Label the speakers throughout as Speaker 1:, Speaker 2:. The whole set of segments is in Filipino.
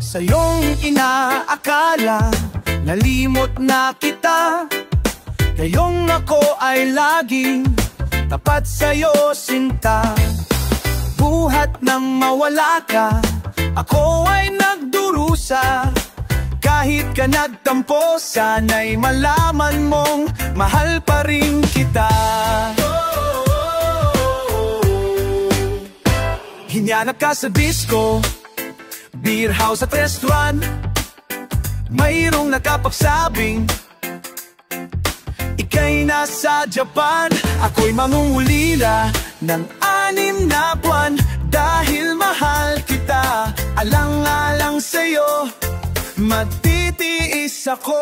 Speaker 1: Sa iyong inaakala, nalimot na kita. Ngayong ako ay laging tapat sa'yo, sinta. Buhat nang mawala ka, ako ay nagdurusa. Kahit ka nagtampo, sana'y malaman mong mahal pa rin kita. Hinyanap ka sa disco, beer house at restaurant. Mayroong nakapagsabing ika'y nasa Japan. Ako'y mangungulila ng 6 na buwan dahil mahal kita. Alang-alang sa'yo, magtitiis ako.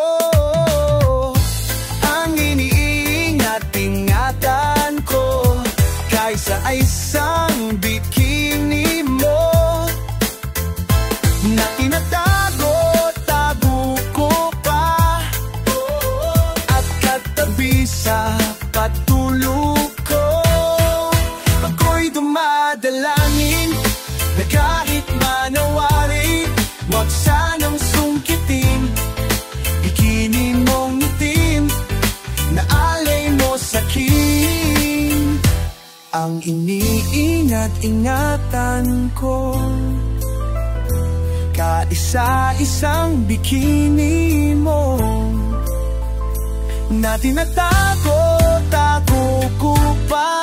Speaker 1: Ang iniingat-ingatan ko kaysa isang bikini mo na tinatago-tago ko pa at katabi sa patulog ko. Ako'y dumadalangin na kahit manawari, wag sanang sungkitin bikini mong itim na alay mo sa'kin. Ang iniingat-ingatan ko kaisa-isang bikini mo na tinatago-tago ko pa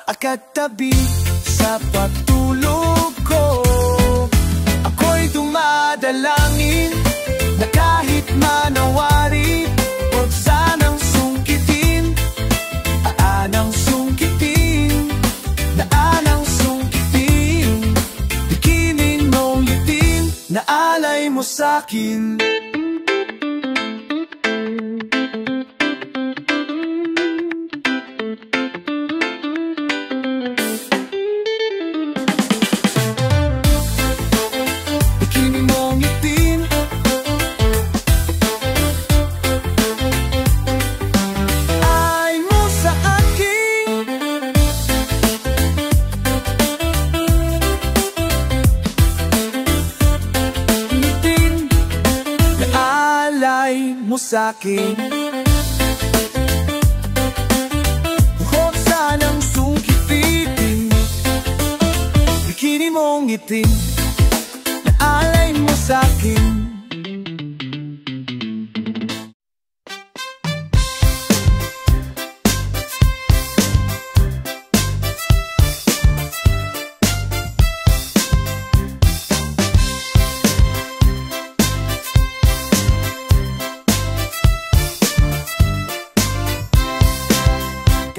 Speaker 1: at katabi sa patulog ko. Ako'y dumadalangin na kahit manawari, huwag sanang sungkitin, aanang sungkitin, aanang sungkitin bikini mong itim na alay mo sa'kin. Sa'kin, huwag sanang sungkitin bikini mong itim na alay mo sa'kin.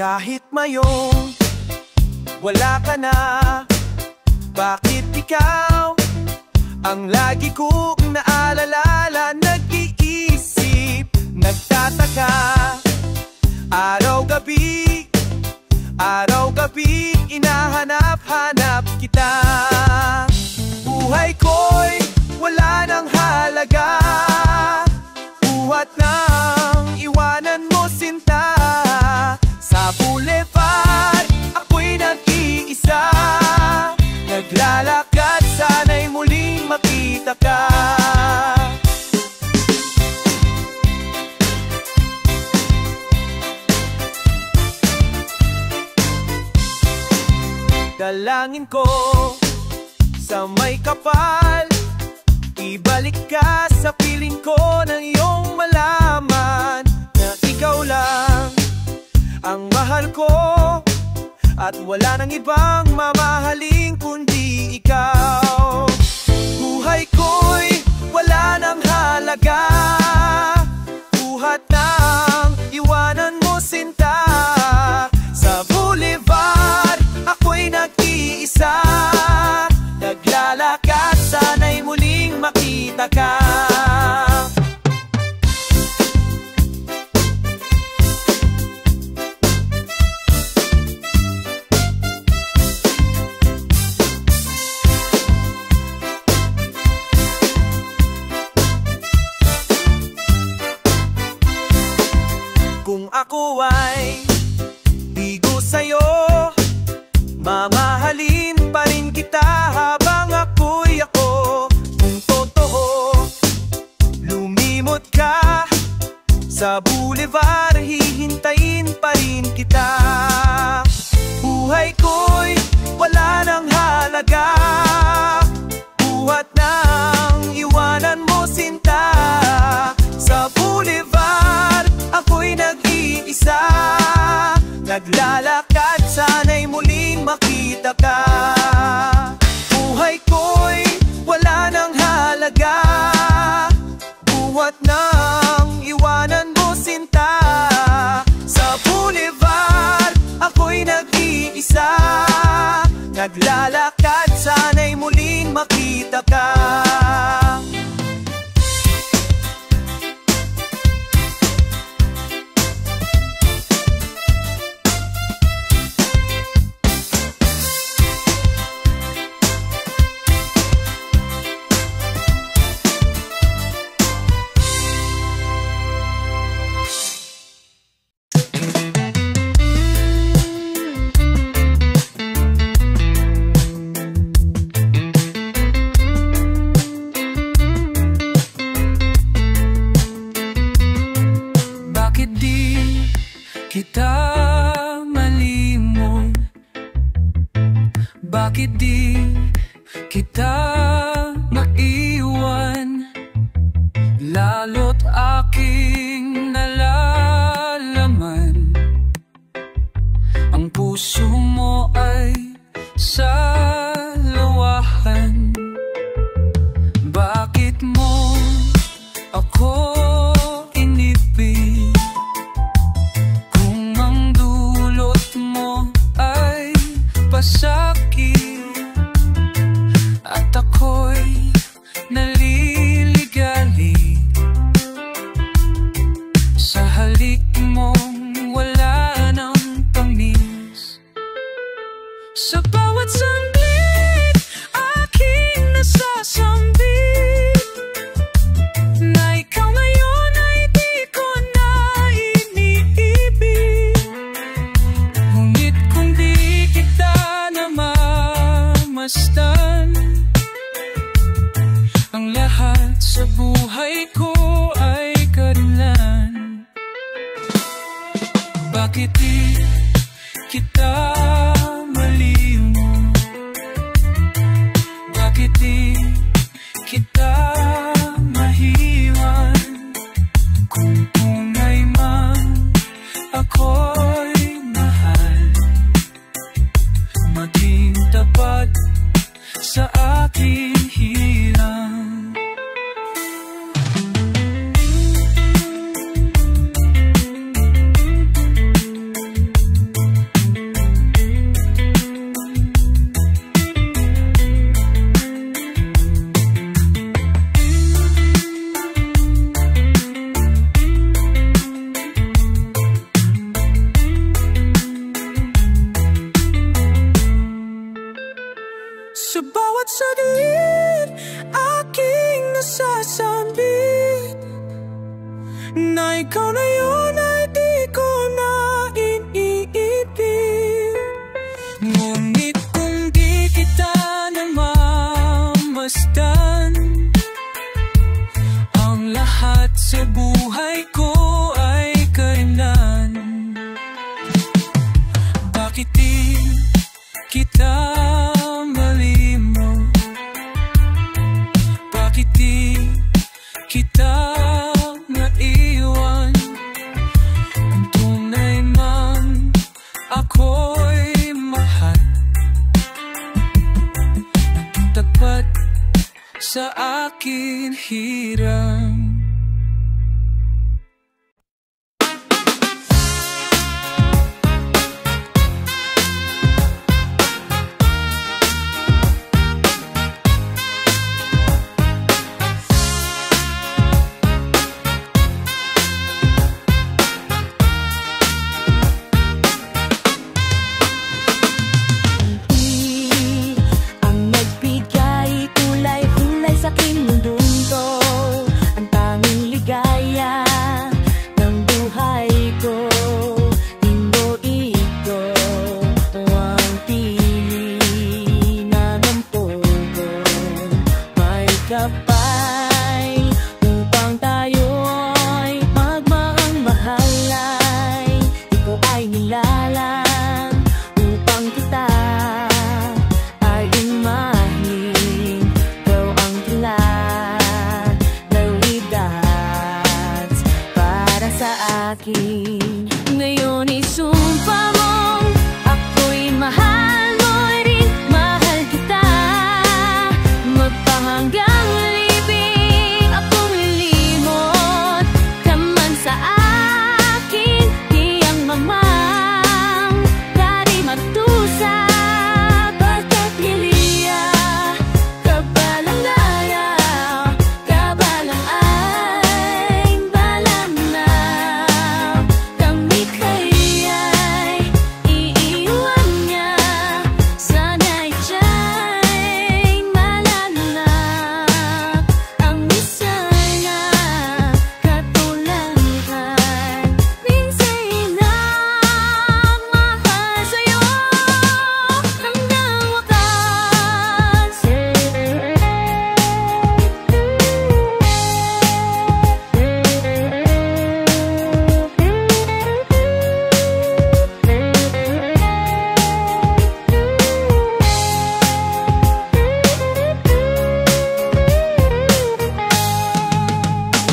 Speaker 1: Kahit mayong wala ka na, bakit ikaw ang lagi kong naalala? Nag-iisip, nagtataka, araw-gabi, araw-gabi, inahanap-hanap kita. Buhay ko'y wala nang halaga, buhat nang iwanan mo, sinta. Sa boulevard, ako'y nag-iisa, naglalakad, sana'y muling makita ka. Dalangin ko sa may kapal, ibalik ka sa piling ko nang iyong malaman na ikaw lang ang mahal ko at wala nang ibang mamahalin kundi ikaw. Buhay ko'y wala nang halaga, buhat nang iwanan mo, sinta. Sa boulevard, ako'y nag-iisa, naglalakad, sana'y muling makita ka. Kung ako ay bigo sa'yo, mamahalin pa rin kita habang ako'y ako. Mag-ikot ka sa boulevard, hihintayin pa rin kita. Buhay ko'y wala nang halaga, buhat nang iwanan mo sinta. Sa boulevard, ako'y nag-iisa, naglalakad, sana'y muling makita ka. Buhay ko'y wala nang halaga, buhat nang iwanan mo sinta. Sa boulevard, ako'y nag-iisa, naglalakad, sana'y muling makita ka.
Speaker 2: Kita malimon, bakit di kita maiwan? Lalo't aking nalalaman, ang puso mo ay sa lawahan. Bakit mo ako inibig? Sakit at ako'y naliligalig sa halik mong wala ng tamis. Sa bawat sandlit aking nasasambit na ikaw ngayon ay di ko na iniibig. Ngunit kung di kita mastan, ang lahat sa buhay ko ay karilan. Bakit di kita malimon? Bakit di kita mahiwan? Kung tunay man ako'y mahal, maging tapat sa aking hirang. Sa bawat saglit aking nasasambit na ikaw na yun ay di ko na iniibig. Ngunit kung di kita namamasdan, ang lahat sa buhay ko ay karinan. Bakit di kita malimon? Bakit di kita naiwan? Kung tunay man ako'y mahal, tapat sa akin hirang.
Speaker 3: Ang nagbigay kulay-kulay sa aking mundong to, ang akin. Ngayon isumpa mong ako'y mahal mo rin, mahal kita. Magpahanggang libing akong lilimot ka man sa akin, tiyang mamang dari magtusa. Pagkat niliya kabalang ayaw, kabalang ay balang na. Kami kaya'y iiwan niya, sana'y siya'y malalak. Ang isa na katulad kay minsay na mahal sa'yo hanggang wakas.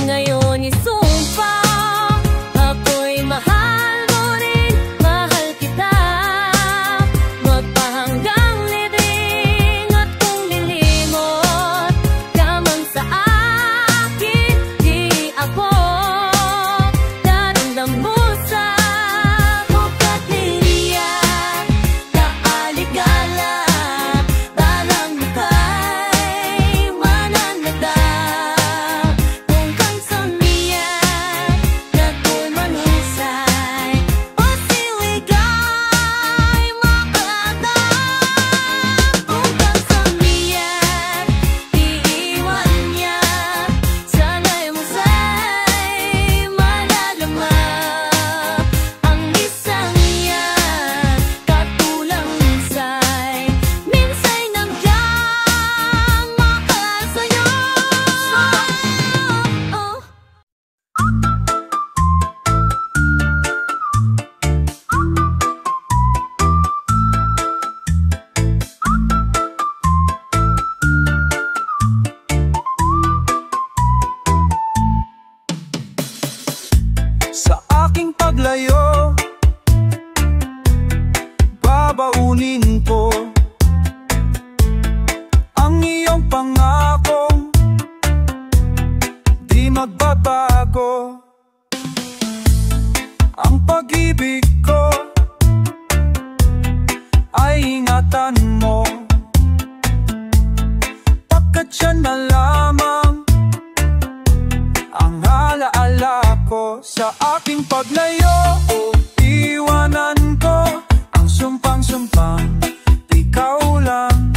Speaker 3: Ngayon isumpa ako'y mahal mo rin, mahal kita. Magpahanggang libing at kung lilimot ka man sa akin, di ako darandambusa. Pagkat niliya kaaligala, balang kay mananada. Kung kansang niya nako'y manusay, o siligay makada. Kung kansang niya iiwan niya, sana'y musay malalama. Ang isang niya katulang say, minsay nandiyan mahal sa'yo.
Speaker 1: Sa aking paglayo, babaunin ko ang iyong pangakong di magbabago. Ang pag-ibig ko ay ingatan mo, pagkat siya na lamang ang alaala ko. Sa aking paglayo, iwanan ko ang sumpang-sumpang ikaw lang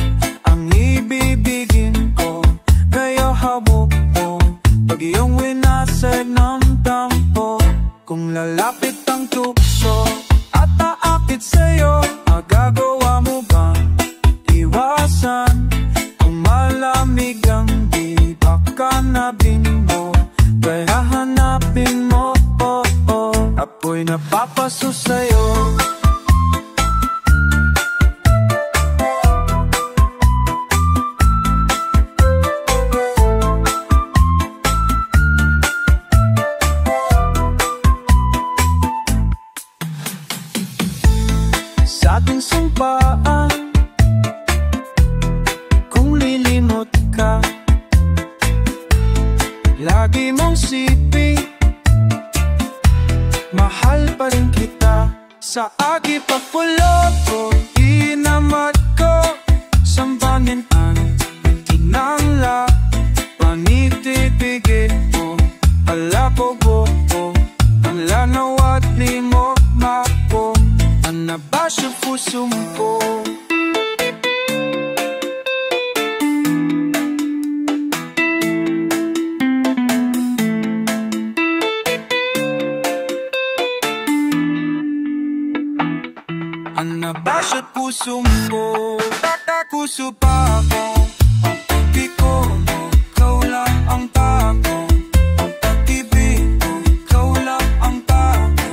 Speaker 1: ang ibibigin ko. Kaya hawak mo pag iyong winasag ng tampo. Kung lalapit ang tukso at aakit sa'yo, magagawa mo bang iwasan? Kung malamig ang di baka nabing mo, kaya hanapin mo, oh, oh. Ako'y napapaso sa'yo. Sa ating sumpaan, kung lilimot ka, lagi mong siping mahal pa rin kita. Sa agi pagpulot ko, inamat ko, sambangin ang inangla, panitibigin mo, alako ko, ang lanawat ni mo mako, ang nabasyo puso mo. Ang nabasyo't puso mo, tatakuso pa ako. Ang pag-ibig ko, ikaw lang ang tako. Ang pag-ibig ko, ikaw lang ang tako.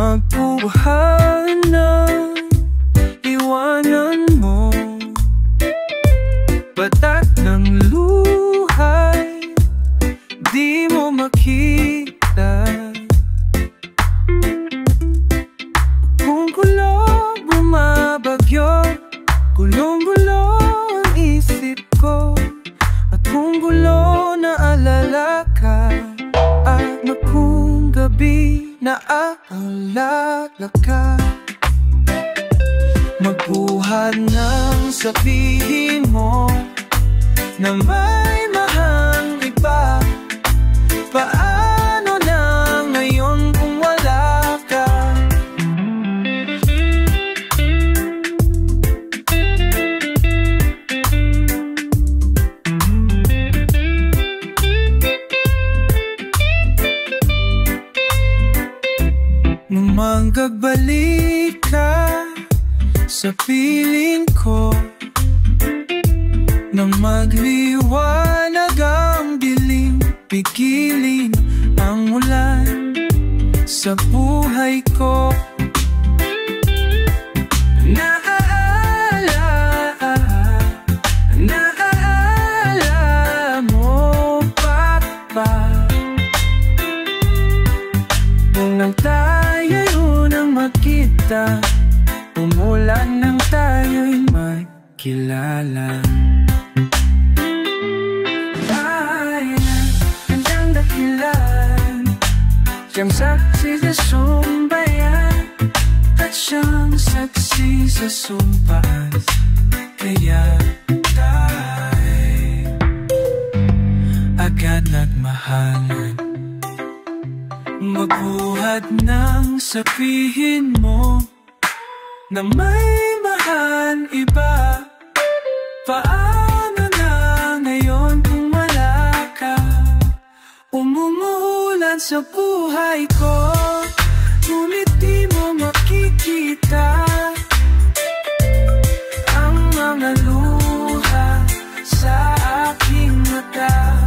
Speaker 2: Magbuhat ng iwanan mo, batak ng luhay, di mo makita. Kung gulo bumabagyo, gulong-gulo ang isip ko. At kung gulo naalala ka, at kung gabi naaalala ka, magbuhat ng sabihin mo na may mahang iba. Paano na ngayon kung wala ka? Nung manggabalik ka sa piling ko, nang magliwanag ang dilim, pigilin ang ulan sa buhay ko. Naaalala mo pa ba nung tayo'y unang magkita, umulan nang tayo'y magkilala. Siyang saksi sa sumbayan at siyang saksi sa sumpas. Kaya tayo agad nagmahalan. Magbuhat ng sabihin mo na may mahal iba. Paano na ngayon kung wala ka? Umumulan sa buhay ko, ngunit di mo makikita ang mga luha sa aking mata.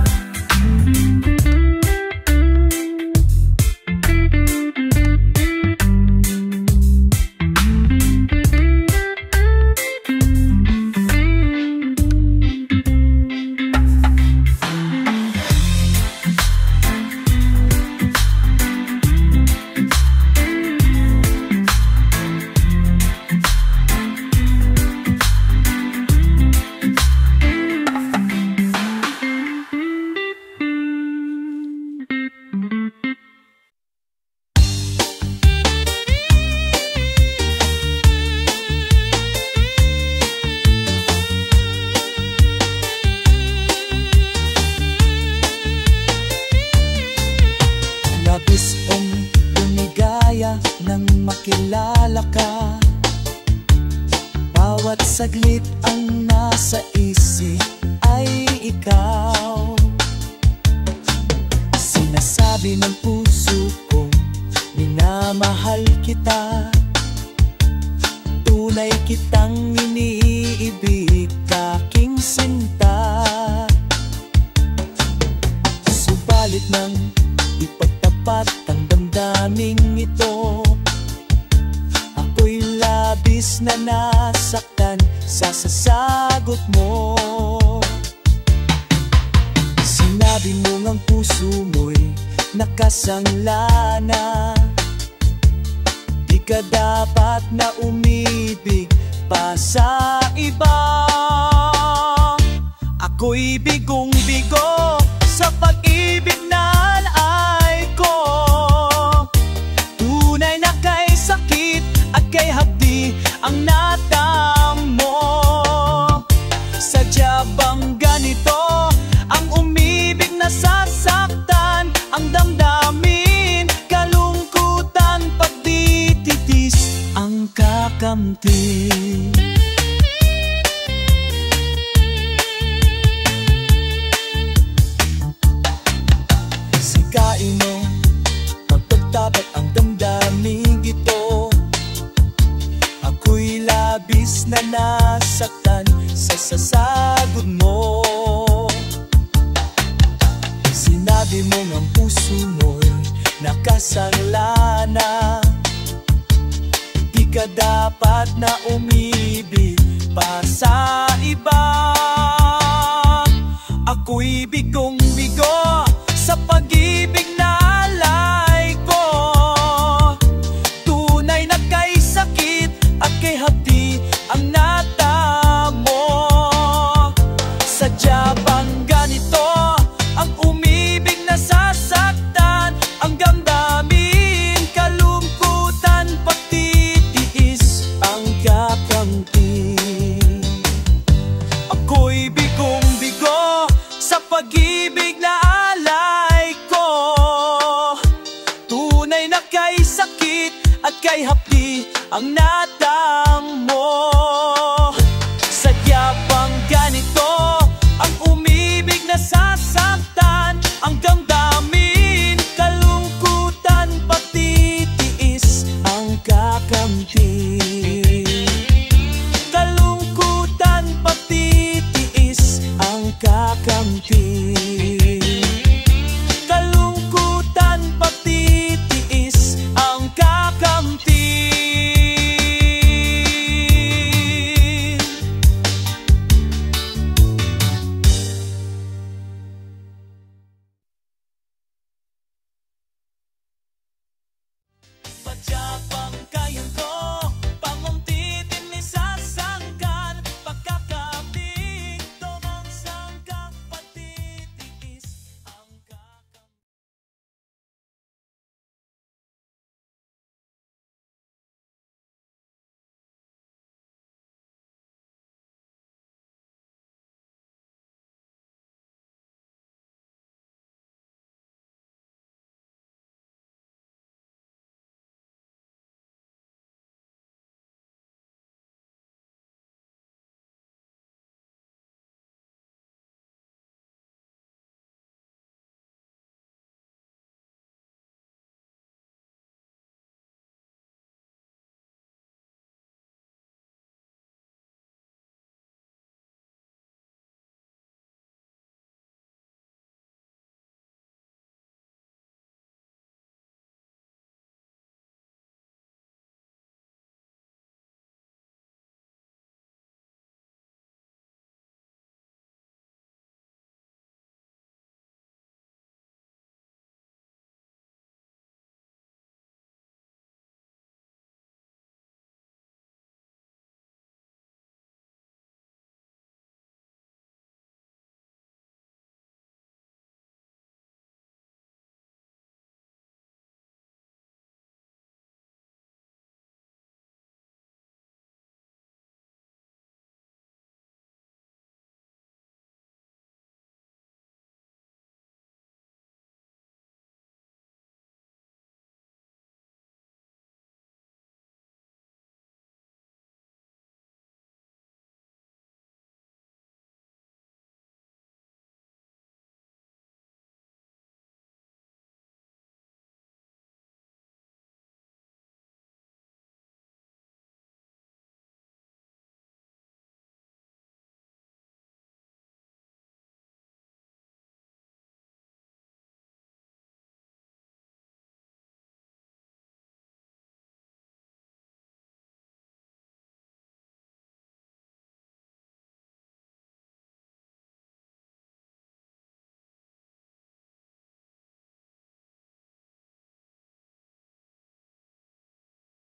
Speaker 4: Makilala ka, bawat saglit ang nasa isip ay ikaw. Sinasabi ng puso ko, minamahal kita. Tunay kitang iniibig, aking sinta. Subalit nang ipagtapat ang damdaming ito, ako'y labis na nasaktan sa sasagot mo. Sinabi mo ngang puso mo'y nakasangla na, di ka dapat na umibig pa sa iba. Ako'y bigong-bigo sa pag-ibig na alay ko. Tunay na kay sakit at kay hapdi ang natamo. Sadya bang ganito ang umibig na sasaktan ang damdamin? Kalungkutan pagtitiis ang kakamti. Sikain mo magpagtapat ang damdaming ito. Ako'y labis na nasaktan sa sasagot mo. Sinabi mo ng puso mo'y nakasangla na, ka dapat na umibig pa sa iba. Ako'y bigong-bigo sa pag-ibig na alay ko. Tunay na kay sakit at kay hapdi ang natamo. Sadya bang ganito ang umibig na sasaktan? Ang damdamin, kalungkutan, pagtitiis ang kakamti. Ako'y bigong-bigo sa pag-ibig na alay ko. Tunay na kay sakit at kay hapdi ang natamo. Sadya bang ganito ang umibig na sasaktan? Ang damdamin, kalungkutan, pagtitiis ang kakamti.